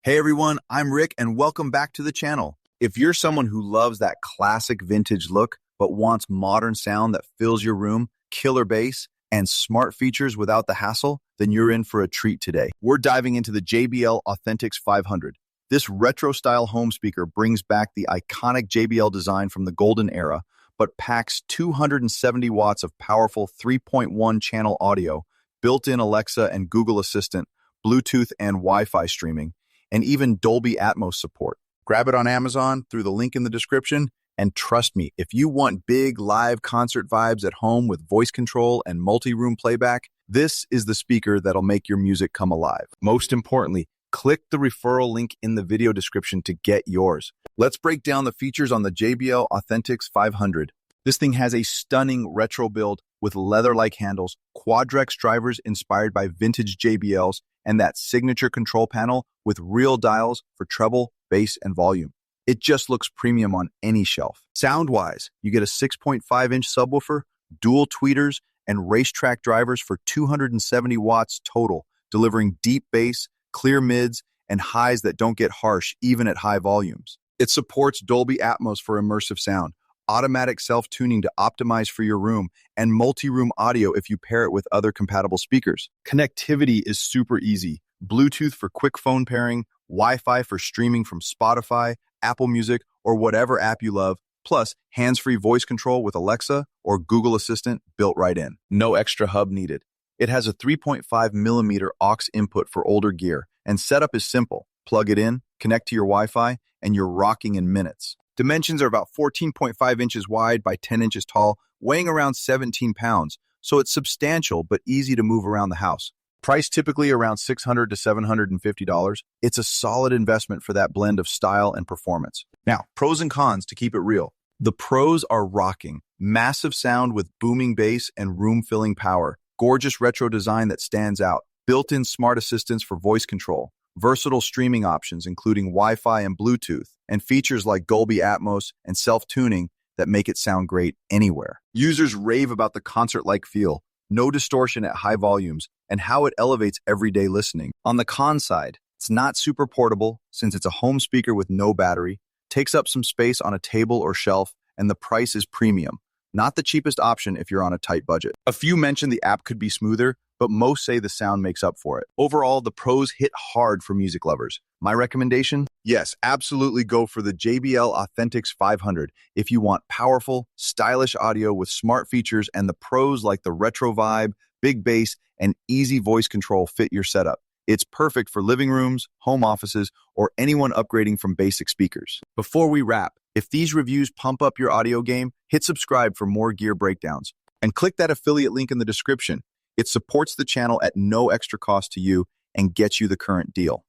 Hey everyone, I'm Rick and welcome back to the channel. If you're someone who loves that classic vintage look but wants modern sound that fills your room, killer bass, and smart features without the hassle, then you're in for a treat today. We're diving into the JBL Authentics 500. This retro-style home speaker brings back the iconic JBL design from the golden era, but packs 270 watts of powerful 3.1 channel audio, built-in Alexa and Google Assistant, Bluetooth and Wi-Fi streaming, and even Dolby Atmos support. Grab it on Amazon through the link in the description, and trust me, if you want big live concert vibes at home with voice control and multi-room playback, this is the speaker that'll make your music come alive. Most importantly, click the referral link in the video description to get yours. Let's break down the features on the JBL Authentics 500. This thing has a stunning retro build with leather-like handles, quadrex drivers inspired by vintage JBLs, and that signature control panel with real dials for treble, bass, and volume. It just looks premium on any shelf. Sound-wise, you get a 6.5-inch subwoofer, dual tweeters, and racetrack drivers for 270 watts total, delivering deep bass, clear mids, and highs that don't get harsh even at high volumes. It supports Dolby Atmos for immersive sound, automatic self-tuning to optimize for your room, and multi-room audio if you pair it with other compatible speakers. Connectivity is super easy. Bluetooth for quick phone pairing, Wi-Fi for streaming from Spotify, Apple Music, or whatever app you love, plus hands-free voice control with Alexa or Google Assistant built right in. No extra hub needed. It has a 3.5mm aux input for older gear, and setup is simple. Plug it in, connect to your Wi-Fi, and you're rocking in minutes. Dimensions are about 14.5 inches wide by 10 inches tall, weighing around 17 pounds, so it's substantial but easy to move around the house. Price typically around $600 to $750, it's a solid investment for that blend of style and performance. Now, pros and cons to keep it real. The pros are rocking. Massive sound with booming bass and room-filling power. Gorgeous retro design that stands out. Built-in smart assistants for voice control. Versatile streaming options including Wi-Fi and Bluetooth, and features like Dolby Atmos and self-tuning that make it sound great anywhere. Users rave about the concert-like feel, no distortion at high volumes, and how it elevates everyday listening. On the con side, it's not super portable since it's a home speaker with no battery, takes up some space on a table or shelf, and the price is premium. Not the cheapest option if you're on a tight budget. A few mentioned the app could be smoother, but most say the sound makes up for it. Overall, the pros hit hard for music lovers. My recommendation? Yes, absolutely go for the JBL Authentics 500 if you want powerful, stylish audio with smart features and the pros like the retro vibe, big bass, and easy voice control fit your setup. It's perfect for living rooms, home offices, or anyone upgrading from basic speakers. Before we wrap, if these reviews pump up your audio game, hit subscribe for more gear breakdowns. And click that affiliate link in the description. It supports the channel at no extra cost to you and gets you the current deal.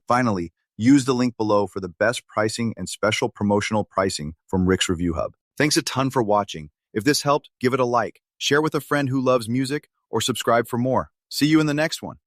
Finally, use the link below for the best pricing and special promotional pricing from Rick's Review Hub. Thanks a ton for watching. If this helped, give it a like, share with a friend who loves music, or subscribe for more. See you in the next one.